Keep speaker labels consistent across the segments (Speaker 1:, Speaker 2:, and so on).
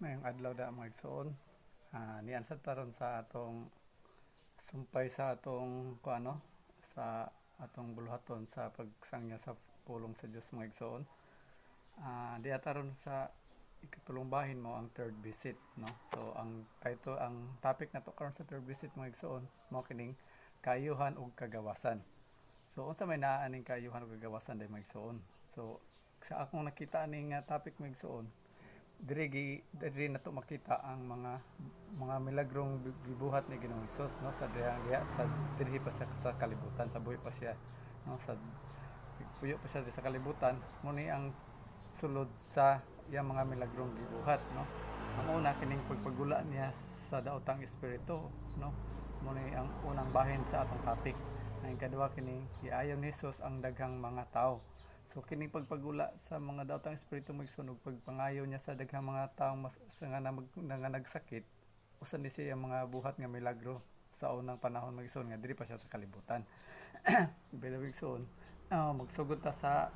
Speaker 1: Mayong adlaw da mga igsoon. Niyan sa taron sa atong sumpay sa atong kuano sa atong buluhaton sa pagsangya sa pulong sa Dios mga igsoon. Di ataron sa ikatulong bahin mo ang third visit, no? So ang topic na to karon sa third visit mga igsoon mo kining kaayuhan ug kagawasan. So unsa may naa ning kaayuhan ug kagawasan day mga igsoon? So sa akong nakita ning topic mga igsoon, diri nato makita ang mga milagrong gibuhat ni Ginoong Hesus, no, sa diha sa diri pa sa kalibutan, sa buhi pa siya, no, sa puyo pa siya sa kalibutan. Mo ni ang sulod sa iyang mga milagrong gibuhat, no. Ang una kining pagpagula niya sa daotang espiritu, no, mo ni ang unang bahin sa atong topic. Ang ikaduha kining giayon ni Hesus ang daghang mga tao. So kining pagpagula sa mga daotang espiritu magsunog, pagpangayo niya sa daghang mga taong nga nagsakit, usan ni siya mga buhat nga milagro sa unang panahon magsuon nga diri pa siya sa kalibutan. Bila magsuon, magsugod ta sa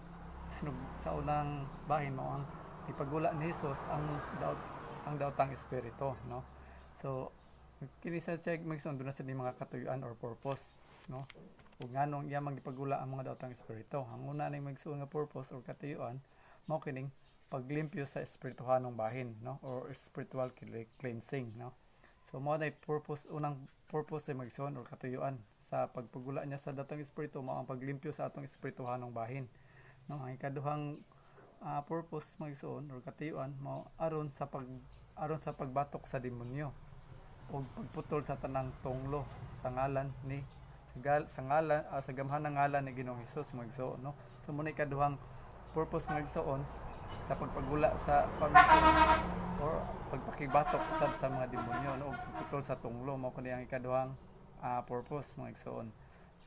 Speaker 1: sa unang bahin mo ang ipagula ni Jesus ang daotang espiritu, no. So kini sa check magsuon doon sa mga katuyuan or purpose, no, ug nganong iya magipagula ang mga daotang espiritu. Ang una ning magsuon nga purpose or katuyuan mao kining paglimpyo sa espirituhanong bahin, no, or spiritual cleansing, no. So mao na purpose, unang purpose ay magsuon or katuyuan sa pagpagula niya sa daotang espiritu mao ang paglimpyo sa atong espirituhanong bahin, no. Ang ikaduhang purpose magsuon or katuyuan mao aron sa pagbatok sa demonyo o pagputol sa tanang tunglo sa ngalan ni sa gamhanang ngalan ni Ginoong Hesus magsuon, no. So muna ikaduhang purpose magsuon sa pagpagula sa or pagpakibatok sa mga demonyo, no, o pagputol sa tunglo mao kundi ang ikaduhang purpose magsuon.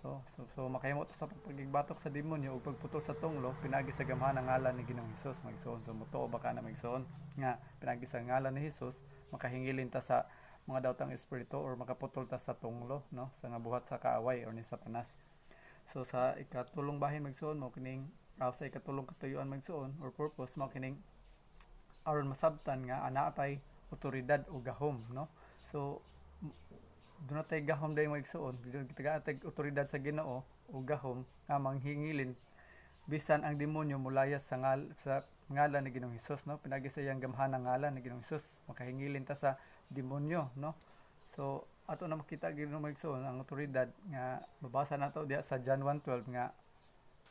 Speaker 1: So makahimo ta sa pagpakibatok sa demonyo o pagputol sa tunglo pinagi sa gamhanang ngalan ni Ginoong Hesus magsuon. So muto baka na magsuon nga pinagi sa ngalan ni Hesus makahingilin ta sa mga daotang espiritu or makaputol ta sa tunglo, no, sa nga buhat sa kaaway or ni Satanas. So sa ikatulong bahin magsuon mo kining sa ikatulong katuyuan magsuon or purpose mo kining aron masabtan nga ana tay otoridad o gahom, no. So doon tay gahom day magsuon, kita tay otoridad sa Ginoo o gahom nga manghingilin bisan ang demonyo mulayas sa ngalan ni Ginoong Hesus, no, pinagi sa iyang gamhanang ngalan ni Ginoong Hesus makahingilin ta sa demonyo, no. So ato na makita Ginoong magsuon ang otoridad nga mabasa nato diha sa John 1:12 nga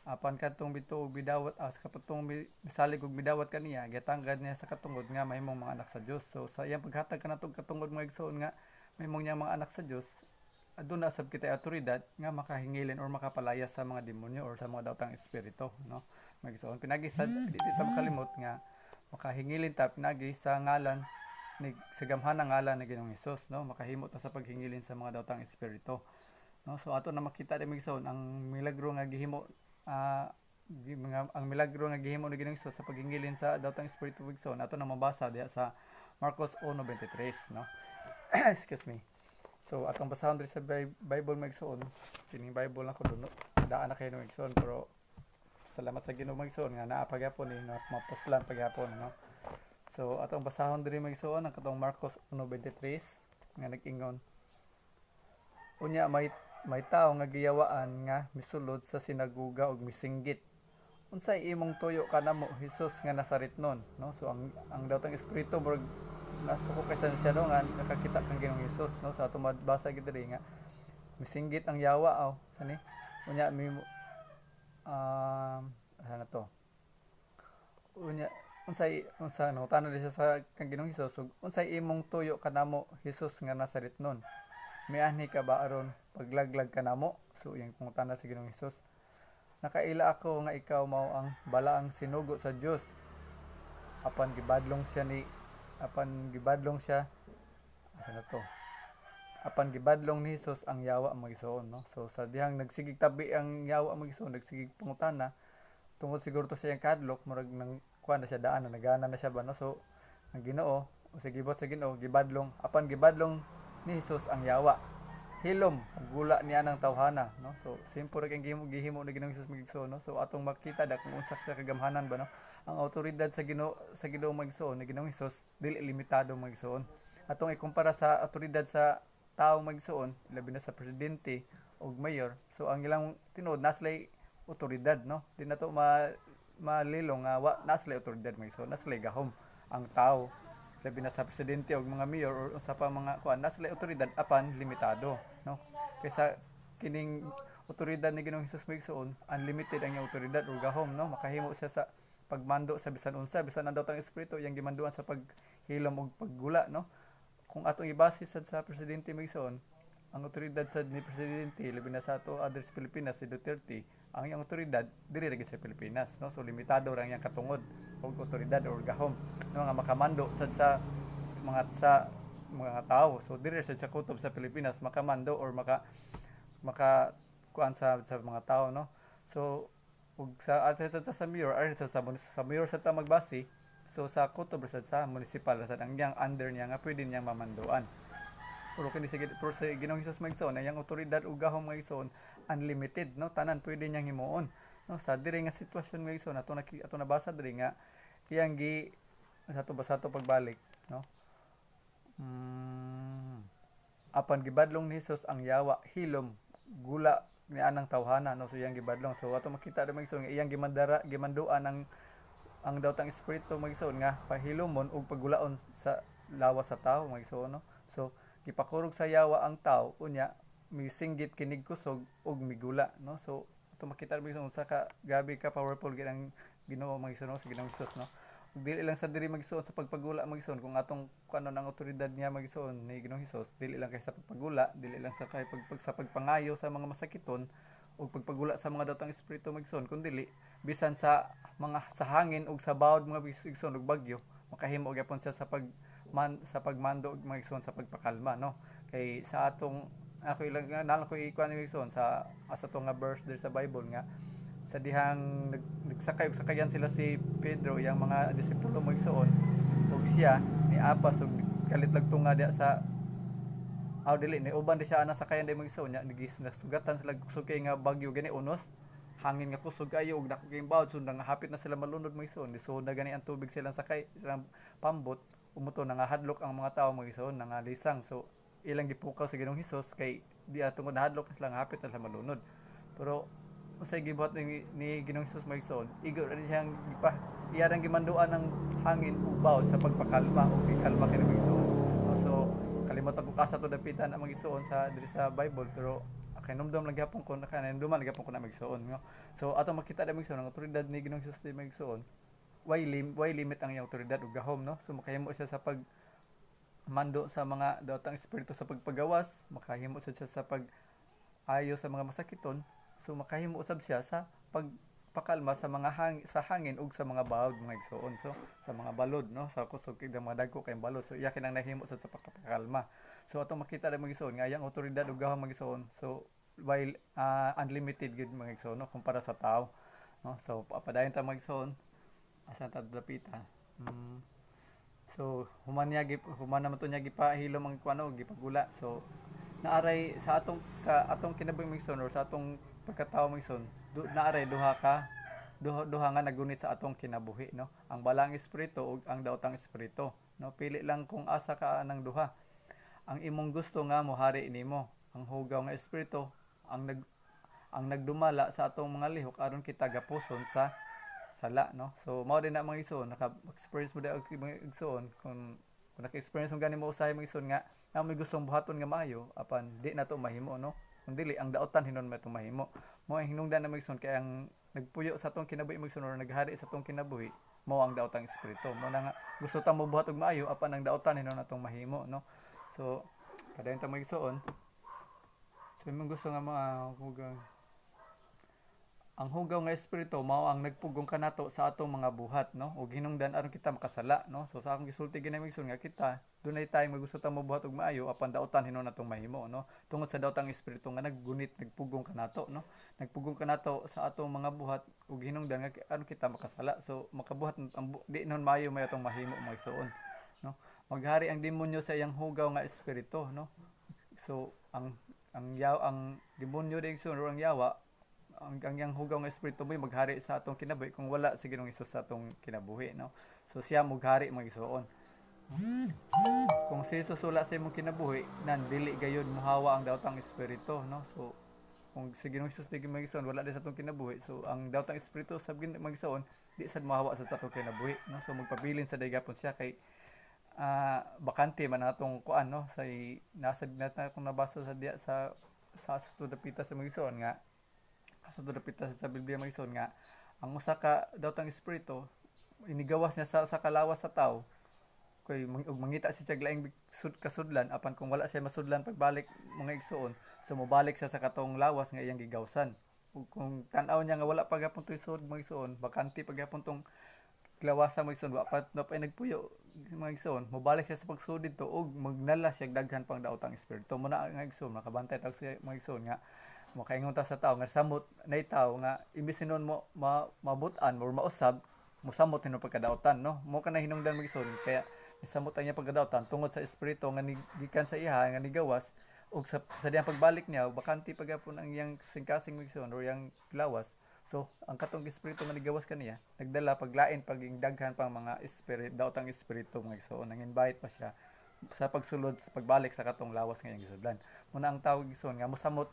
Speaker 1: apan kadtong bituog bidawat sa kapatong misalig og midawat kaniya gitanggad niya sa katungod nga mahimong mga anak sa Dios. So sa iyang paghatag kanatong katungod magsuon nga mahimong niya mga anak sa Dios, aduna sab kita otoridad nga makahingilin or makapalayas sa mga demonyo or sa mga daotang espiritu, no. Magsuon pinagi sa di ta makalimot nga makahingilin ta pinagi sa ngalan ni sa gamhanang ngalan ni Ginoong Hesus, no, makahimo ta sa paghingilin sa mga daotang espiritu, no. So ato na makita din magsuon ang milagro nga gihimo ang milagro nga gihimo ni Ginoong Hesus sa paghingilin sa daotang espiritu magsuon ato na mabasa diha sa Marcos 1:23, no. Excuse me. So atong basahon diri sa Bible magsuon, kining Bible na ko duno daan na kayo magsuon, pero salamat sa Ginoo magsuon nga naa pagyapon ni mapuslan pagyapon, no. So atong basahon diri magsuon ang katong Marcos 1:23 nga nag-ingon, unya may tawo nga giyawaan nga misulod sa sinaguga og misinggit, unsay imong tuyo kanamo Hesus nga Nazaretnon, no. So ang daotang espiritu murag nasuko kay sa siya nga nakakita kang Ginoong Hesus, no. Sa atong mabasa gid diri nga misinggit ang yawa sani unya ano to unya unsa no tanong siya sa kang Ginoong Hesus, unsay imong tuyo kanamo Hesus nga Nazaretnon, mianhi ka ba aron paglaglag kanamo? So iyang pangutana sa Ginoong Hesus, nakaila ako nga ikaw mao ang balaang sinugo sa Dios. Apan gibadlong siya ano to apan gibadlong ni Hesus ang yawa magsuon, no. So sa dihang nagsigig tabi ang yawa magsuon, nagsigig pangutana tungod siguro to sa iyang kadlok murag nang kuan na siya daan na nagana na siya ba, no. So ang Ginoo o sa gibot sa Ginoo gibadlong, apan gibadlong ni Hesus ang yawa, hilom ug gula niya ng tawhana, no? So simple ra kay gihimo ni Ginoong Hesus magigsoon, no? So atong makita da kung unsa ka kagamhanan ba, no? Ang awtoridad sa Ginoo magigsoon ni Ginoong Hesus dili limitado magigsoon. Atong ikumpara sa awtoridad sa tawo magigsoon, labi na sa presidente ug mayor. So ang ilang tinuod naslay awtoridad, no? Di na to malilong nga naslay awtoridad magigsoon, naslay gahom ang tawo labi na sa presidente o mga mayor or sa pa mga kuan na sila otoridad apan limitado, no? Kaysa kining otoridad ni Ginoong Hesus magigsoon unlimited ang iyang otoridad o gahom, no? Makahimo siya sa pagmando sa bisan unsa, bisan ang daw tang espiritu yang gimanduan sa paghilom og paggula, no? Kung atong ibase sa presidente magigsoon, ang otoridad sa ni presidente labi na sa ato other sa Pilipinas si Duterte, ang iyang otoridad diri ra sa Pilipinas, no? So limitado ra ang iyang katungod og otoridad or gahom, no, nga makamando sa mga tao. So diri sa kutob sa Pilipinas makamando or maka kuan sa mga tao, no? So ug sa sa mayor sa mayor sa ta magbase, so sa kutob sa municipal sa ang yang under niya nga pwede niyang mamanduan. Pero kini sa Ginoong Hesus magigsoon ay ang otoridad ug gahom magigsoon unlimited, no? Tanan pwede niyang himuon, no? Sa diri nga sitwasyon magigsoon ato nabasa diri nga iyang sa to pagbalik, no? Apan gibadlong ni Hesus ang yawa, hilom, gula ni anang tawhana, no? So iyang gibadlong. So ato makita ra magigsoon nga iyang gimanduan ang dawtang espiritu magigsoon nga pahilomon ug paggulaon sa lawas sa tawo magigsoon, no? So gipakurog sa yawa ang tawo unya misinggit kinig kusog ug migula, no? So ato makita magigsoon sa ka gabi ka powerful gid ang Ginoo magigsoon, no? Sa Ginoong Hesus, no? Dili lang sa diri magigsoon sa pagpagula magigsoon kung atong kanon ang otoridad niya magigsoon ni Ginoong Hesus, dili lang kay sa pagpagula, dili lang sa kay sa pagpangayo sa mga masakiton o pagpagula sa mga datang espiritu magigsoon, kundi bisan sa mga sa hangin ug sa bawod mga magigsoon ug bagyo makahimo gyapon siya sa pagmando ug magigsoon sa pagpakalma, no? Kay sa atong ako ilang nalang ko ikuan magigsoon sa asa to nga verse diri sa Bible nga sa dihang nagsakay sila si Pedro yang mga disipulo magigsoon ug siya ni apas ug kalitlag tunga diha sa dili ni uban di siya ana sakayan di magigsoon nya nagsugatan sila kusog kay nga bagyo gani unos hangin nga kusog kayo ug dako kay bawd sundang hapit na sila malunod magigsoon lisuod na gani ang tubig silang sakay silang pambot umuto na nga hadlok ang mga tawo magigsoon na nga lisang. So ilang gipukaw sa Ginoong Hesus kay di atong nahadlok sila nga hapit na sila malunod. Pero usay gibuhat ni Ginoong Hesus magigsoon igo ra siyang iyarang gimanduan ng hangin ug bawd sa pagpakalma ug ikalma kini magigsoon. So kalimutan ko kasa to dapitan ang magigsoon sa diri sa Bible, pero kinumdum lang gyapon ko nakanumduman gyapon ko na magigsoon, no? So ato makita da magigsoon ang otoridad ni Ginoong Hesus di magigsoon why limit ang iyang otoridad ug gahom, no? So makahimo siya sa pag mando sa mga dawtang espiritu sa pagpagawas, makahimo siya sa pag-ayo sa mga masakiton. So makahimo usab siya sa pagpakalma sa mga hangin ug sa mga bawod mga igsoon. So sa mga balod, no? Sa kusog kay mga dagko kay balod. So iya kinang nahimo sa pagpakalma. So ato makita ra mga igsoon nga iyang otoridad ug gahom mga igsoon. So while unlimited gid mga igsoon, no? Kumpara sa tao, no? So papadayon ta mga igsoon asa ta dapitan. So human naman to niya gipahilom ang kuano gipagula. So naaray sa atong kinabuhi magigsoon or sa atong pagkatao magigsoon naaray duha nga nagunit sa atong kinabuhi, no? Ang balang espiritu ug ang daotang espiritu, no? Pili lang kung asa ka nang duha. Ang imong gusto nga mohari nimo, ang hugaw nga espiritu ang nagdumala sa atong mga lihok aron kita gapuson sa sala, no? So mao din na mga igsoon naka-experience mo daw mga igsoon kung naka-experience mo gani mo usahay mga igsoon nga may gustong buhaton nga maayo apan di na to mahimo, no? Kung dili ang daotan hinon may to mahimo. Mao ang hinungdan na mga igsoon kay ang nagpuyo sa atong kinabuhi mga igsoon or naghari sa atong kinabuhi mao ang daotang espiritu. Mao na nga gusto ta mo buhat og maayo apan ang daotan hinon atong mahimo, no? So kadayon ta mga igsoon so imong gusto nga ang hugaw nga espiritu mao ang nagpugong kanato sa atong mga buhat, no? Ug hinungdan aron kita makasala, no? So sa akong gisulti ginamig nga kita dunay tayong magusto ta mo buhat og maayo apan daotan hinon natong mahimo, no? Tungod sa daotang espiritu nga naggunit nagpugong kanato, no? Nagpugong kanato sa atong mga buhat ug hinungdan nga aron kita makasala. So makabuhat di non maayo may atong mahimo mga igsoon, no? Maghari ang demonyo sa iyang hugaw nga espiritu, no? So ang ang demonyo ding igsoon or ang yawa ang yang hugaw nga espiritu mo maghari sa atong kinabuhi kung wala si Ginoong Hesus sa atong kinabuhi, no? So siya maghari magisuon. Kung si Jesus wala sa imong kinabuhi, nan dili gayud mohawa ang daotang espiritu, no? So kung si Ginoong Hesus di magisuon wala din sa atong kinabuhi. So ang daotang espiritu sa magisuon di sad mohawa sa atong kinabuhi, no? So magpabilin sa daygapon siya kay bakante man atong kuan, no? Say nasad na kung nabasa sa diya sa Asos Dapita sa magisuon nga Asos Dapita sa Biblia magisuon nga ang usa ka daotang espiritu inigawas niya sa kalawas sa tao kay mangita si siya laing kasudlan apan kung wala siya masudlan pagbalik mga igsuon so mobalik siya sa katong lawas nga iyang gigawsan ug kung tan-aw niya nga wala pa gyapon toy sud mga igsuon bakante pa gyapon tong lawasa mga igsuon wa pa nagpuyo mga igsuon mobalik siya sa pagsud dito ug magnala siya daghan pang daotang espiritu mo na nga igsuon makabantay tag siya mga igsuon nga makaingon ta sa tao nga samot nay tao nga imbis sinon mo mabut-an or mausab mosamot hinon pagkadaotan, no? Mo kana hinungdan magison kaya misamot ang niya pagkadaotan tungod sa espiritu nga gikan sa iha nga nigawas ug sa diyang pagbalik niya bakanti pagyapon ang iyang kasing-kasing magison or yang lawas. So ang katong espiritu nga nigawas kaniya nagdala paglain paging daghan pang mga espiritu daotang espiritu magison nang invite pa siya sa pagsulod sa pagbalik sa katong lawas nga iyang gisudlan. Muna ang tawag gison nga mosamot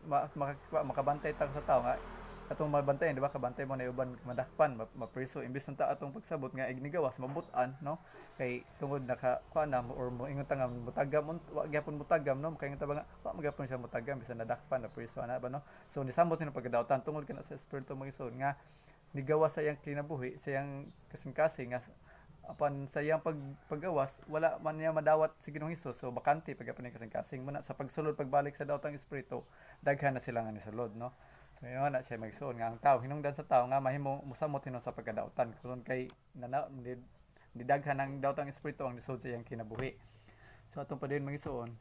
Speaker 1: makabantay tag sa tao nga atong mabantayan, di ba? Kabantay mo na uban madakpan, mapriso imbis nang ta atong pagsabot nga ignigawas mabutan, no? Kay tungod naka kuan na or mo ingon ta nga mutagam wa gyapon mutagam, no? Kay ta ba nga wa magyapon siya mutagam bisan nadakpan na priso ana ba, no? So nisamot ni pagkadaotan tungod kana sa espiritu magison nga nigawas sa iyang kinabuhi, sa iyang kasing-kasing nga apan sa iyang paggawas wala man niya madawat si Ginoong Hesus so bakante pagapon ni kasing-kasing muna sa pagsulod pagbalik sa daotang espiritu daghan na sila nga nisulod, no? So yun na siya magsuon nga ang tao hinungdan sa tao nga mahimo musamot hinon sa pagkadaotan kun kay didaghan ang daotang espiritu ang lisod sa iyang kinabuhi. So atong pa din magisuon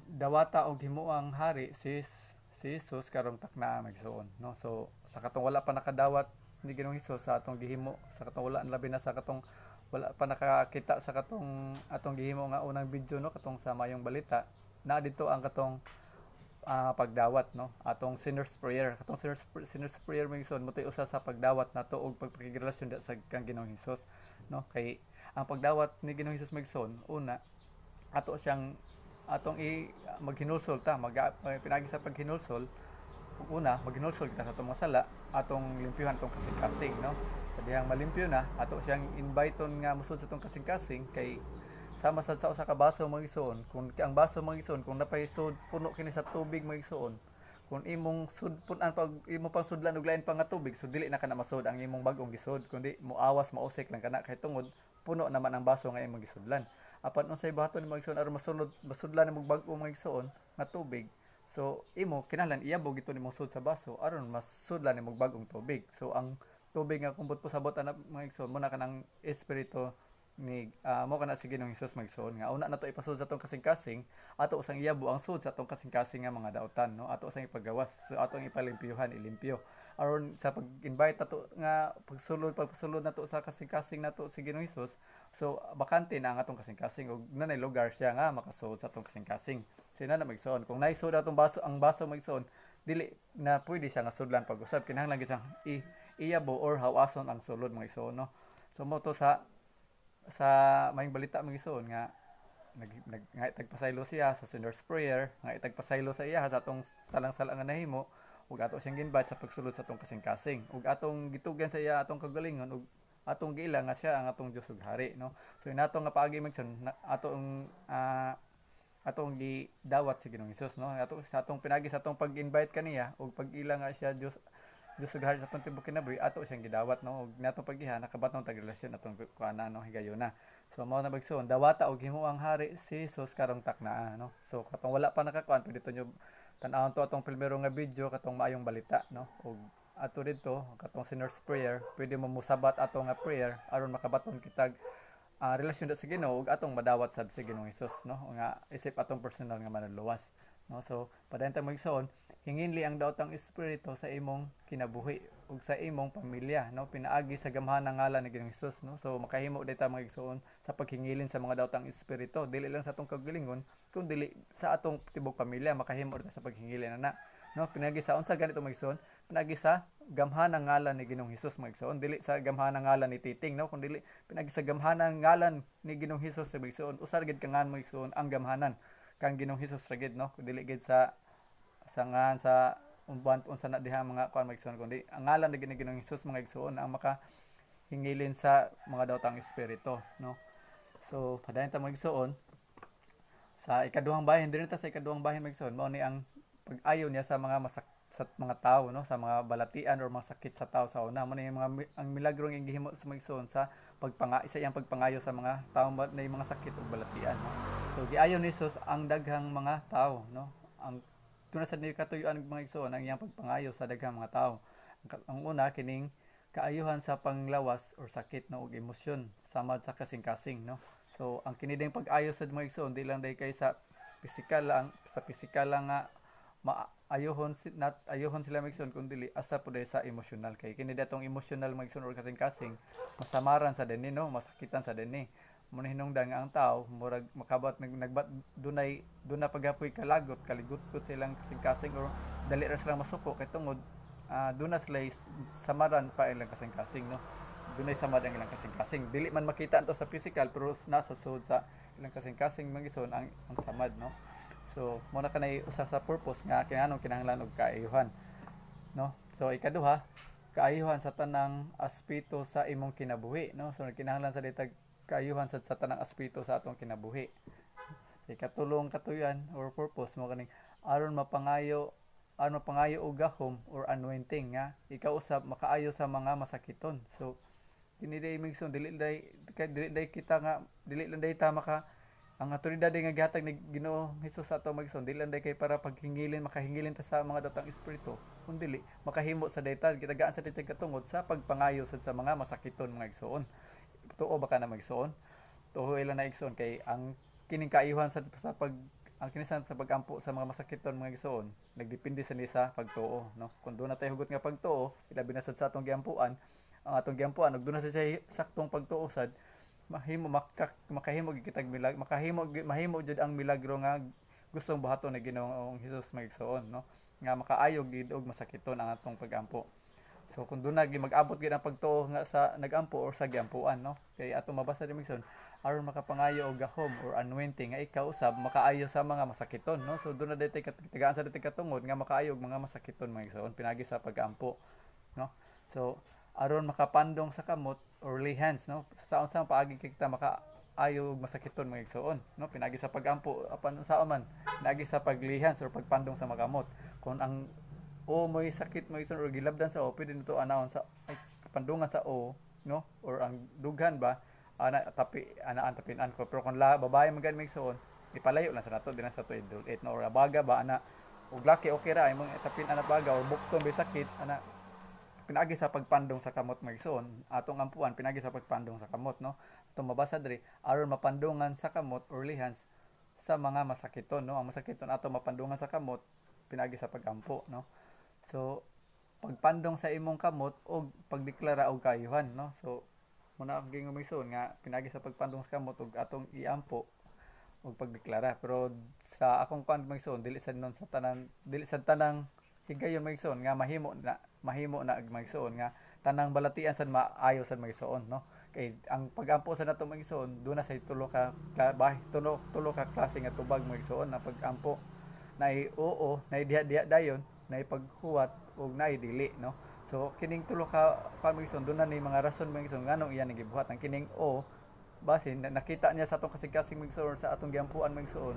Speaker 1: dawata og himuang hari si Jesus karong takna magsuon, no? So sa katong wala pa nakadawat ni Ginoong Hesus sa atong gihimo sa katong wala labi na sa katong wala pa nakakita sa katong atong gihimo nga unang video, no? Katong sa mayong balita na dito ang katong pagdawat, no? Atong sinner's prayer katong sinner's prayer magison mo usa sa pagdawat nato og pagpakigrelasyon sa kang Ginoong Hesus, no? Kay ang pagdawat ni Ginoong Hesus magison una ato siyang atong maghinulsol ta pinagi sa paghinulsol una maghinulsol kita sa atong mga sala atong limpyuhan atong kasing-kasing, no? So dihang malimpyo na ato siyang inviteon nga musud sa atong kasing-kasing kay sama sad sa usa ka baso magisuon kung ang baso magisuon kung napay sud puno kini sa tubig magisuon kung imong sudpunan pag imo pang sudlan og lain pa nga tubig so dili na kana masud ang imong bag-ong gisud kundi muawas mausik lang kana kay tungod puno naman ang baso nga imong gisudlan apan unsay baton ni magisuon aron masudlan imong bag-ong magisuon nga tubig so imo kinahanglan iyabog ito nimong sud sa baso aron masudlan imong bag-ong tubig so ang tubig nga kumbot po sabot ana mga igsoon mo na kanang espiritu ni mo kana si Ginoong Hesus magsuon nga una nato ipasud sa atong kasing-kasing ato usang iyabo ang sud sa atong kasing-kasing nga mga daotan, no? Ato usang ipagawas so atong ipalimpyuhan ilimpyo aron sa pag-invite nato nga pagpasulod nato sa kasing-kasing nato si Ginoong Hesus so bakante na ang atong kasing-kasing ug nanay lugar siya nga makasud sa atong kasing-kasing sina na magsuon kung naisud atong baso ang baso magsuon dili na pwede siya nga sudlan pag-usab kinahanglan gyud siyang iyabo or hawason ang sulod mga igsoon, no? So mo to sa mayong balita magisuon nga nga itagpasaylo siya sa sinner's prayer nga itagpasaylo sa iya sa atong talang-sala nga nahimo ug ato siyang ginbat sa pagsulod sa atong kasing-kasing ug atong gitugan sa iya atong kagalingon ug atong giila nga siya ang atong Dios ug hari, no? So inato nga paagi magsun atong gidawat si Ginoong Hesus, no? Ato sa atong pinagi sa atong pag-invite kaniya ug pag-ila nga siya Dios ug hari sa atong tibuok kinabuhi ato siyang gidawat, no? Ug natong paggiha nakabatong tag relasyon atong kuana, no? Higayuna. So mao na bagsoon dawata og himuang hari si Jesus karong taknaa, no? So katong wala pa nakakuan pwede to nyo tan-awon to atong primero nga video katong maayong balita, no? Ug ato dito katong sinner's prayer pwede mo musabat ato nga prayer aron makabaton kitag relasyon sa Ginoo ug atong madawat sad si Ginoong Hesus, no? Nga isip atong personal nga manluwas, no? So padayon ta magsoon hinginli ang daotang espiritu sa imong kinabuhi ug sa imong pamilya, no, pinaagi sa gamhanan nga ngalan ni Ginoong Hesus, no. So makahimo dayta mga igsoon sa paghingilin sa mga daotang espiritu, dili lang sa atong kaugalingon kundi sa atong tibok pamilya makahimo dayta sa paghingilin ana, no. Pinaagi sa unsa ganito mga igsoon, pinaagi sa gamhanan nga ngalan ni Ginoong Hesus mga igsoon, dili sa gamhanan nga ngalan ni Titing, no, kundi dili pinaagi sa gamhanan nga ngalan ni Ginoong Hesus mga igsoon. Usa gid kangan mga igsoon ang gamhanan kang Ginoong Hesus ra gid, no, dili gid sa ngan sa umban unsa na diha mga kuan mga igsoon, kundi ang ngalan ni Ginoong Hesus mga igsoon ang maka hingilin sa mga daotang espiritu, no. So padayon ta mga igsoon sa ikaduhang bahin, dinhi ta sa ikaduhang bahin mga igsoon, mao ni ang pag-ayo niya sa mga sa mga tao, no, sa mga balatian or mga sakit sa tao sa una. Mo ni mga ang milagro nga gihimo sa mga igsoon sa sa iyang pagpangayo sa mga tao na mga sakit ug balatian, no. So giayo ni Jesus ang daghang mga tao, no. Ang tunasad ni katuyuan ng mga igsoon ang iyang pagpangayo sa daghang mga tao. Ang una kining kaayuhan sa panglawas or sakit no ug emosyon samad sa kasing-kasing, no. So ang kini ding pag-ayo sa mga igsoon di lang day kay sa pisikal lang nga ayuhon sila mga igsoon kundi asa pud sa emosyonal, kay kini datong emosyonal mga igsoon or kasing-kasing masamaran sa dinhi, no, masakitan sa dinhi. Muna hinungdan nga ang tao murag makabat nagbat dunay paghapoy kalagot kaligot-kot silang kasing-kasing or dali ra silang masuko kay tungod duna sila samaran pa ilang kasing-kasing, no. Dunay samad ang ilang kasing-kasing, dili man makita anto sa physical pero nasa sud sa ilang kasing-kasing magison ang samad, no. So mo na kanay usa sa purpose nga kinahanglan kinahanglan og kaayuhan, no. So ikaduha, kaayuhan sa tanang aspeto sa imong kinabuhi, no. So kinahanglan sa ditag kaayuhan sa tanang aspeto sa atong kinabuhi. Sa ikatulong katuyan or purpose mo kaning aron mapangayo og gahom or anointing nga ikaw usab makaayo sa mga masakiton. So kini day migson dili day kita nga dili lang day ta maka ang autoridad nga gihatag ni Ginoo Hesus sa atong magson dili lang day kay para makahingilin ta sa mga datang espiritu kundi dili makahimo sa dayta gitagaan sa ditag katungod sa pagpangayo sa mga masakiton mga igsoon. Tuo ba ka na magsuon? Tuo ila na igsoon kay ang kining kaayuhan sa ang kinisan sa pagampo sa mga masakiton mga igsoon nagdepende sa nisa pagtuo, no. Kun doon na tayo hugot nga pagtuo ilabi na sad sa atong giampuan, ang atong giampuan ug doon na sa saktong pagtuo sad makahimo gitag mahimo jud ang milagro nga gustong buhaton ni Ginoong Hesus mga igsoon, no, nga makaayog gid og masakiton ang atong pagampo. So kung doon mag-abot gid ang pagtuo nga sa nagampo or sa giampuan, no, kay ato mabasa din migson aron makapangayo og gahom or anointing nga ikaw usab makaayo sa mga masakiton, no. So doon na daytay katigaan sa daytay katungod nga makaayo og mga masakiton mga igsoon pinagi sa pagampo, no. So aron makapandong sa kamot or lay hands, no, sa unsang paagi kita makaayo og masakiton mga igsoon, no, pinagi sa pagampo apan unsa man pinagi sa paglay hands or pagpandong sa makamot. Kung ang may sakit mo ison or gilabdan sa pwede nito anawon sa pandungan sa no, or ang dughan ba ang tapinan ko, pero kung babae man gani migsoon ipalayo lang sa nato din sa to idulate, no, or baga ba ana ug laki okay ra imong tapinan na baga or bukton may sakit ana pinagi sa pagpandong sa kamot migsoon atong ampuan pinagi sa pagpandong sa kamot, no. Atong mabasa diri aron mapandungan sa kamot or lihans sa mga masakiton, no. Ang masakiton ato mapandungan sa kamot pinagi sa pagampo, no. So pagpandong sa imong kamot o pagdeklara og kaayuhan, no. So muna ang gingumigsoon nga pinagi sa pagpandong sa kamot og atong iampo og pagdeklara, pero sa akong kuan magsoon dili sad non sa tanan dili sad tanang higayon magsoon nga mahimo na magsoon nga tanang balatian sad maayo sad magsoon, no. Kay ang pagampo sa nato magsoon do na say tulo ka klase nga tubag magsoon na pagampo nay nay diha dayon nay paghuwat ug nay dili, no. So kining tulo ka pamigson doon na ni mga rason migson nganong iya nagibuhat ang kining basin nakita niya sa atong kasing-kasing migsoon sa atong giampuan migsoon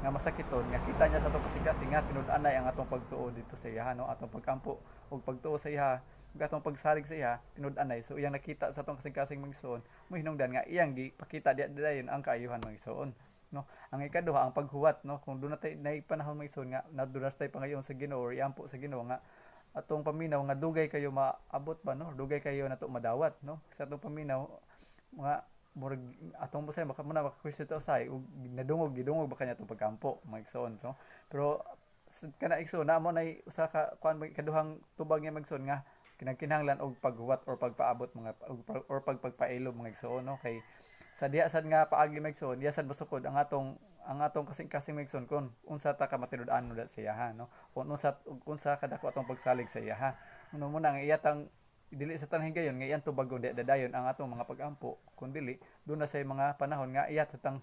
Speaker 1: nga masakiton nga kita niya sa atong kasing-kasing nga tinud-anay ang atong pagtuo dito sa iya, no, atong pagkampo ug pagtuo sa iya ug atong pagsarig sa iya tinud-anay. So iyang nakita sa atong kasing-kasing migsoon mo hinungdan nga iyang gipakita dayon ang kaayuhan migsoon, no. Ang ikaduha ang paghuwat, no, kung doon nay panahon migsoon nga naduras tay pangayon sa Ginoo or iampo sa Ginoo nga atong paminaw nga dugay kayo maabot ba, no, dugay kayo nato madawat, no, sa atong paminaw mga murag atong busay baka muna question to usay ug gidungog ba kanya atong pagkampo magsoon, no. Pero kana igsoon na mo nay usa ka kuan kaduhang tubag nga magsoon nga kinahanglan og paghuwat or pagpaabot mga or pagpailob mga igsoon no, kay sa diha sad nga paagi mga igsoon, diha sad basukod ang atong kasing-kasing mga igsoon kun unsa ta ka matinud-an da siya ha no, unsa kadako atong pagsalig sa iya ha. Muna ang iyatang dili sa tanang higayon nga iyan tubagon dadayon ang atong mga pagampo, kun dili doon na sa mga panahon nga iya tatang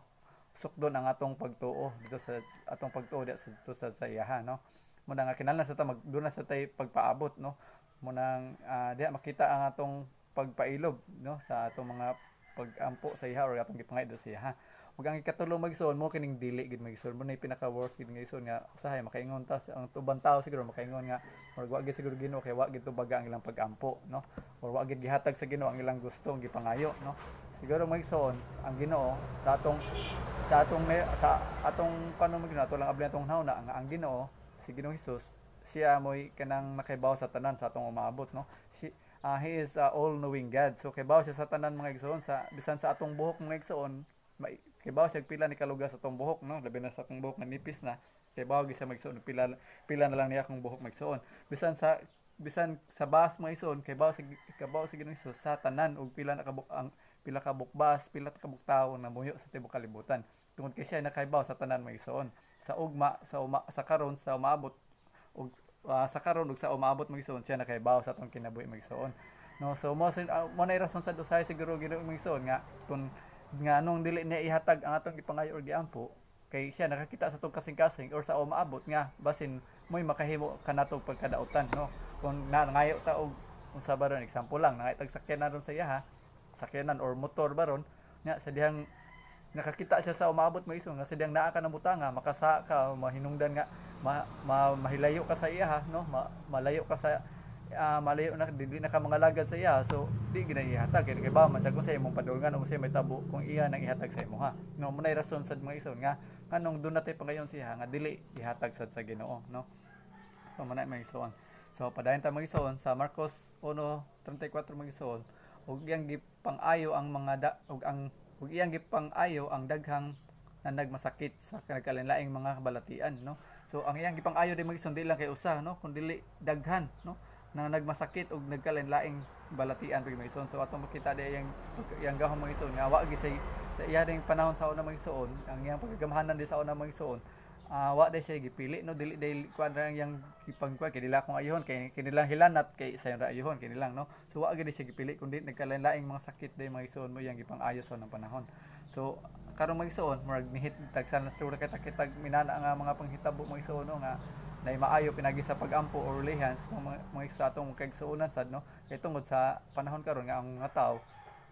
Speaker 1: sukdon ang atong pagtuo dito sa atong pagtuo dito sa iyaha no. Muna nga kinahanglan sa ta doon na sa tay pagpaabot no, munang diha makita ang atong pagpailob no sa atong mga pagampo sa iha or atong gipangay sa iha. Ug ang ikatulo magsuon mo kining dili gid magsuon mo na pinaka worst gid nga ison nga usahay makaingon ta ang tubang tao siguro makaingon nga or wa gid siguro Ginoo kay wa gid tubaga ang ilang pagampo no, or wa gid gihatag sa Ginoo ang ilang gusto ang gipangayo no. Siguro magsuon ang Ginoo sa atong paano magino ato lang abli atong nauna ang Ginoo si Ginoong Hesus siya moy kanang nakaibaw sa tanan sa atong umaabot no. He is all-knowing God. So kaybaw siya sa tanan mga igsoon sa bisan sa atong buhok mga igsoon, kaybaw siya pila ni kaluga sa atong buhok no, labi na sa atong buhok na nipis na. Kaybaw gyud siya magsuon pila na lang niya akong buhok magsuon. Bisan sa bas mga igsoon, kaybaw si Ginoong Hesus sa tanan ug pila ka bukbas, pila ka buktaw na muyo sa tibuok kalibutan. Tungod kay siya nakaibaw sa tanan mga igsoon. Sa ugma sa karon sa umaabot ug sa karon ug sa umaabot magisuon siya nakaibaw sa atong kinabuhi magisuon no. So mo na rason sa dosay siguro Ginoo magisuon nga kun nga anong dili niya ihatag ang atong ipangayo or giampo kay siya nakakita sa atong kasing-kasing or sa umaabot nga basin mo'y makahimo kanatong pagkadautan no. Kung nangayo ta og unsa ba ron example lang nangay tag sakyanan ron sa iya ha, sakyanan or motor baron nya sa dihang nakakita siya sa umaabot mo iso nga sa diyang naa ka ng butanga makasa ka mahinungdan nga mahilayo ka sa iya no, malayo ka sa malayo na dili na ka mga lagad sa iya, so di ginahihatag kay ba man sa kung sa imong padulngan o sa may tabo kung iya nang ihatag sa imo ha no. Munay rason sad mga ison nga kanong doon natay pangayon siya nga dili ihatag sad sa Ginoo no. So manay mga ison, so padayon ta mga ison sa Marcos 1:34 mga ison ug iyang gipang-ayo ang mga ug iyang gipang-ayo ang daghang na nagmasakit sa nagkalain-laing mga balatian no. So ang iyang gipang-ayo din magison dili lang kay usa no, kundi daghan no na nagmasakit ug nagkalain-laing balatian pag magison. So atong makita di iyang gahom magison nga wa gid sa iya ding panahon sa una magison ang iyang paggamhanan di sa una magison wa day siya gipili no, dili kuan ra yang gipangkuan kay dila akong ayuhon kay kinilang hilanat kay sayon ra ayuhon kinilang no. So wa gid siya gipili kundi nagkalain-laing mga sakit day magison mo yang gipang-ayo sa unang panahon. So karon magison murag nihit tagsan na sura kay takitag minana nga mga panghitabo magison no nga nay maayo pinagi sa pagampo or lehans mga istratong kaigsuonan sad no. Kay tungod sa panahon karon nga ang mga tawo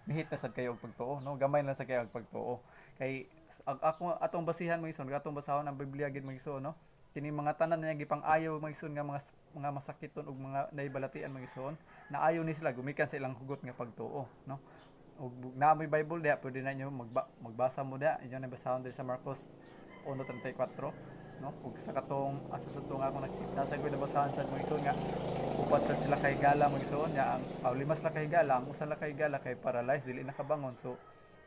Speaker 1: nihit na sad kayo og pagtuo no, gamay lang sa kayo og pagtuo kay ako atong basihan magison atong basahon ang Biblia gid magison no. Kini mga tanan nga gipang-ayo magison nga mga masakiton ug mga naibalatian magison naayo ni sila gumikan sa ilang hugot nga pagtuo no. Ug naamoy Bible diha pwede na nyo magbasa mo diha inyo na basahon diri sa Marcos 1:34 no. Ug sa katong asa sa tunga ako nakita sa gud basahan sa magison nga upat sad sila kay gala magison nga ang limas la kay gala ang usa la kay gala kay paralyzed dili nakabangon. So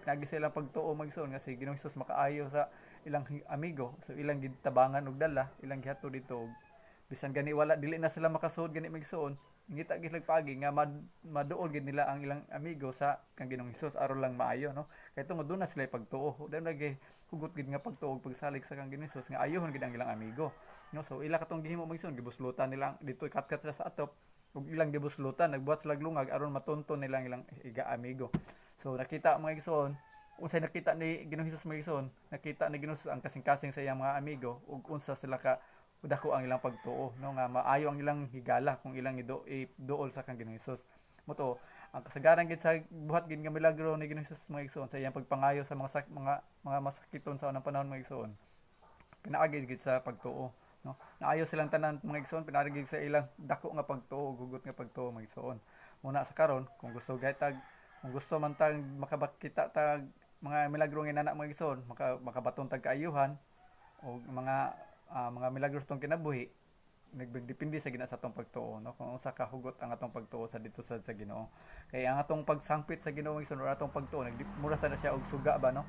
Speaker 1: nagi sila pagtuo magison nga si Ginoong Hesus makaayo sa ilang amigo, so ilang gitabangan og dala ilang gihatod dito bisan gani wala dili na sila makasuod gani magison ngita gid pagi nga maduol gid nila ang ilang amigo sa kang Ginoong Hesus aron lang maayo no. Kay tungod doon na sila pagtuo dan lagi hugot gid nga pagtuo ug pagsalig sa kang Ginoong Hesus nga ayohon gid ang ilang amigo no. So ila katong gihimo magison gibuslutan nila dito kat-kat sila sa atop ug ilang gibuslutan nagbuhat sila lungag aron matunton nila ang ilang amigo. So nakita mga igsoon unsay nakita ni Ginoong Hesus mga igsoon, nakita ni Ginoong Hesus ang kasing-kasing sa iyang mga amigo ug unsa sila ka dako ang ilang pagtuo no nga maayo ang ilang higala kung ilang iduol sa kang Ginoong Hesus. Moto ang kasagaran gid sa buhat gid nga milagro ni Ginoong Hesus mga igsoon sa iyang pagpangayo sa mga masakiton sa unang panahon mga igsoon pinaagi gid sa pagtuo no. Naayo silang tanan mga igsoon pinaagi gid sa ilang dako nga pagtuo gugot nga pagtuo mga igsoon. Muna sa karon kung gusto man tag makabakita tag mga milagro nga nana mga igsoon makabaton tag kaayuhan o mga milagro tong kinabuhi nagdepende sa gina sa atong pagtuo no, kung unsa ka hugot ang atong pagtuo sa dito sa Ginoo. Kay ang atong pagsangpit sa Ginoo igsoon or atong pagtuo mura sa na siya og suga ba no.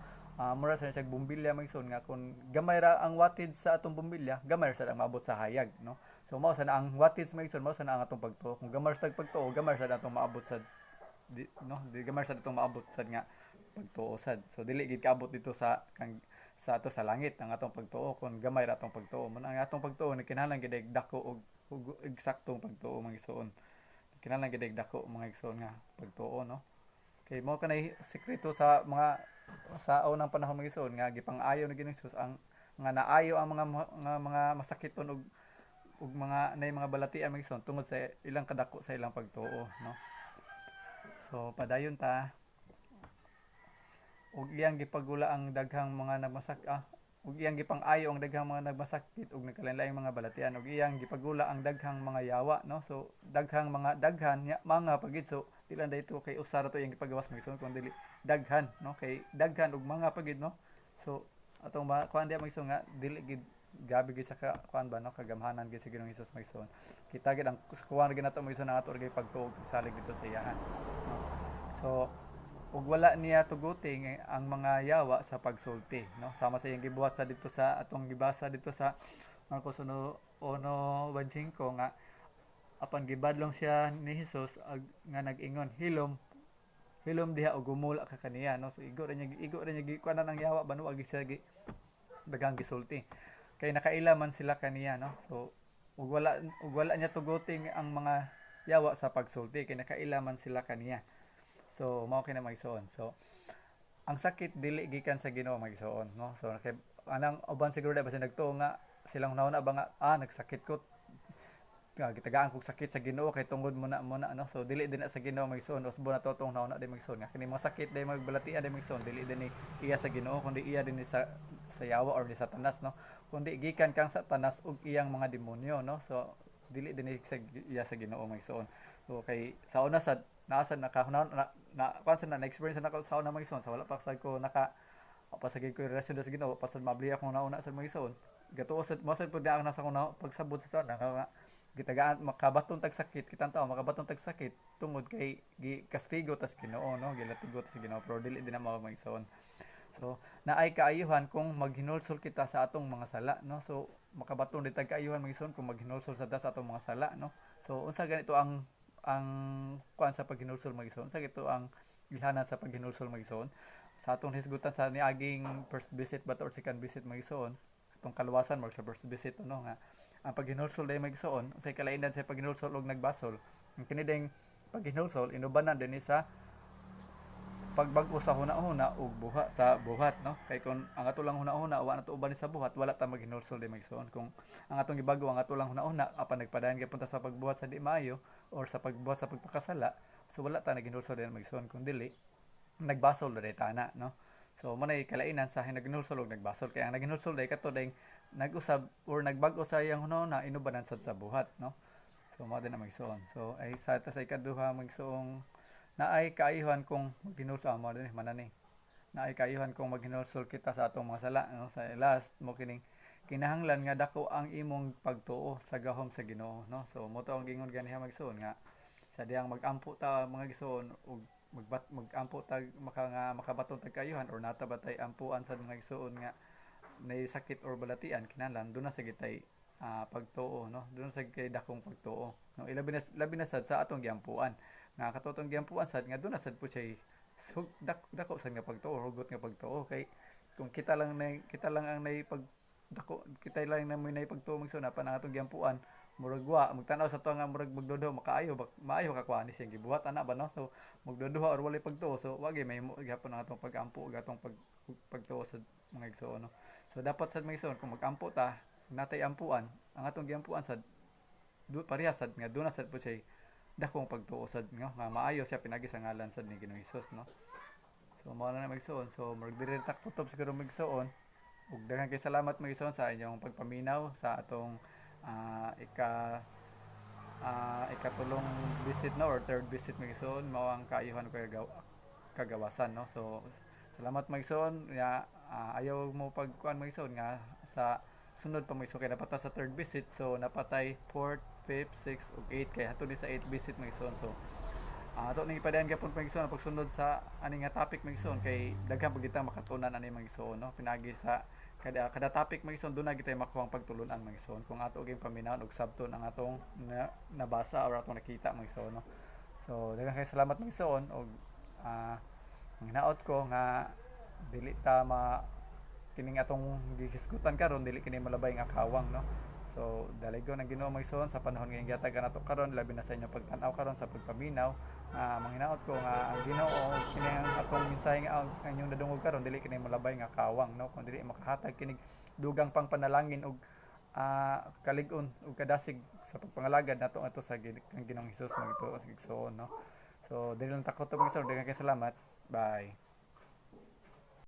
Speaker 1: mura sa siya bumbilya magson nga kung gamay ra ang wattage sa atong bumbilya, gamay ra sa maabot sa hayag, no? So mao sa na ang wattage magson, mao sa na ang atong pagtuo. Kung gamay sa pagtuo, gamay sa atong maabot sa di gamay sa atong maabot sad nga pagtuo sad. So dili gid kaabot dito sa sa ato sa langit ang atong pagtuo kung gamay ra atong pagtuo. Man ang atong pagtuo ni kinahanglan gid dako og eksaktong pagtuo magson. Kinahanglan gid dako mga igsoon nga pagtuo, no? Kay mo kanay sekreto sa sa unang panahon mga igsoon nga gipang-ayo ni Ginoong Hesus ang nga naayo ang mga masakiton ug mga nay mga balatian mga igsoon tungod sa ilang kadako sa ilang pagtuo, no? So padayon ta ug iyang gipagula ang daghang mga ug iyang gipang-ayo ang daghang mga nagmasakit ug nagkalain-laing mga balatian ug iyang gipagula ang daghang mga yawa, no? So daghang mga daghan mga pagid, so dili dayto kay usara to iyang gipagawas magison kun dili daghan, no? Kay daghan ug mga pagid, no? So atong kuan diya magison nga dili gid gabi gid sa kuan ba, no? Kagamhanan gid sa Ginoong Hesus magison. Kita gid ang kuan gid nato magison ang ato gid pagtuog salig dito sa iyahan, no? So ug wala niya tuguti ang mga yawa sa pagsulti, no? Sama sa iyang gibuhat sa dito sa atong gibasa dito sa Marcos 1:25 nga apan gibadlong siya ni Hesus nga nag-ingon, hilom diha og gumula ka kaniya, no? So igo ra niya gikuanan ang yawa banu agi siya daghang gisulti kay nakaila man sila kaniya, no? So ug wala niya tuguti ang mga yawa sa pagsulti kay nakaila man sila kaniya. So mao kay na magsuon. So ang sakit dili gikan sa Ginoo magsuon, no? So kay anang uban siguro da basta nagtuo nga silang hunahuna ba nga nagsakit ko, gitagaan kog sakit sa Ginoo kay tungod mo na, no? So dili din na sa Ginoo magsuon, usbo na to tong hunahuna di magsuon nga kini mga sakit day magbalatian di magsuon, dili din ni iya sa Ginoo kundi iya din ni sa yawa or ni Satanas, no? Kundi gikan kang Satanas ug iyang mga demonyo, no? So dili din ni iya sa Ginoo magsuon. So kay sa una sad naasan nakahunahon na pansa na experience na ko sa una magison sa wala pa sad ko pasagid ko relasyon sa Ginoo pasad mabliya ko una sa magison gatuo sad mo sad pud na nasa kuno pagsabot sa sana nga gitagaan makabaton tag sakit kitang tao makabaton tag sakit tungod kay kastigo tas Ginoo, no? Gilatigo tas Ginoo pero dili din na magison. So naay kaayuhan kung maghinulsol kita sa atong mga sala, no? So makabaton di tag kaayuhan magison kung maghinulsol sa atong mga sala, no? So unsa ganito ang kuan sa paghinulsol magison, sa gito ang gihanan sa paghinulsol magison sa atong hisgutan sa niaging first visit ba or second visit magison sa atong kaluwasan mag sa first visit, no? Nga ang paghinulsol day magison sa kalainan sa paghinulsol og nagbasol ang kini ding paghinulsol inubanan din sa pagbag-o sa hunahuna ug buha sa buhat, no? Kay kung ang ato lang hunahuna wa na to uban sa buhat wala ta maghinulsol di magsuon. Kung ang atong gibag-o ang ato lang hunahuna apan nagpadayon kay punta sa pagbuhat sa di maayo or sa pagbuhat sa pagpakasala, so wala ta naghinulsol di magsuon kung dili nagbasol diri ta na, no? So mo nay kalainan sa naghinulsol ug nagbasol kay ang naghinulsol day kato day nag-usab or nagbag-o sa iyang hunahuna inubanan sad sa buhat, no? So mao din na magsuon. So ay sa ikaduha magsuong naay kaayuhan kung maghinulsol mo din manani naay kaayuhan kung maghinulsol kita sa atong mga sala, no? Sa last mo kining kinahanglan nga dako ang imong pagtuo sa gahom sa Ginoo, no? So mo to ang gingon ganiha magsuon nga sa diyang magampo ta mga igsoon ug magampo ta makabaton tag kaayuhan or natabatay ampuan sa mga igsoon nga nay sakit or balatian kinahanglan do na sa gitay pagtuo, no? Doon sa kay dakong pagtuo, no? Labi na sad sa atong giampuan nga katotong giampuan sad nga doon na sad po siya dako sad nga pagtuo hugot nga pagtuo kay kung kita lang ang nay pagdako kita lang na may nay pagtuo magsuna pa ang atong giampuan murag magtanaw sa to nga murag magdodo maayo ka kuan siya gibuhat ana ba, no? So magdoduha or walay pagtuo so wagi may gihapon ang atong pagampo ug atong pagtuo sa mga igsoon, no? So dapat sad mga igsoon kung magampo ta natay ampuan ang atong giampuan sad parehas sad nga doon na sad po siya dakong pagtuo sad nga maayo siya pinagi sa ngalan sad ni Ginoong Hesus, no? So mao na magsuon. So murag diri tak kutob siguro magsuon ug daghang kay salamat magsuon sa inyong pagpaminaw sa atong ikatulong visit, no, or third visit magsuon mao ang kaayuhan ko kagawasan, no? So salamat magsuon nga ayaw mo pagkuan magsuon nga sa sunod pa magsuon kay napata sa third visit so napatay 4th 5th 6th ug 8th kay hatod ni sa 8th visit magsuon. So Ato ning ipadayon gyapon magigsoon pagsunod sa ani nga topic magigsoon kay daghan pud kita makatunan ani magigsoon no pinagi sa kada topic magigsoon dunay kita makuha pagtulunan magigsoon kung ato gyud paminawon og sabton ang atong nabasa or atong nakita magigsoon no. So daghang kay salamat magigsoon og hinaot ko nga dili ta kining atong gihisgutan karon dili kini malabay nga kawang no. So daligon ang Ginoo magsuon sa panahon nga gihatag nato karon labi na sa inyo pagtan-aw karon sa pagpaminaw. Manghinaot ko nga ang Ginoo kini ang atong mensahe nga ang inyong nadungog karon dili kini malabay nga kawang no kun dili makahatag kinig dugang pang panalangin og kalig-on ug kadasig sa pagpangalagad nato ato sa kang Ginoong Hesus magtuo sa Gigsoon no. So dili lang takot to magsuon daghang kay salamat. Bye.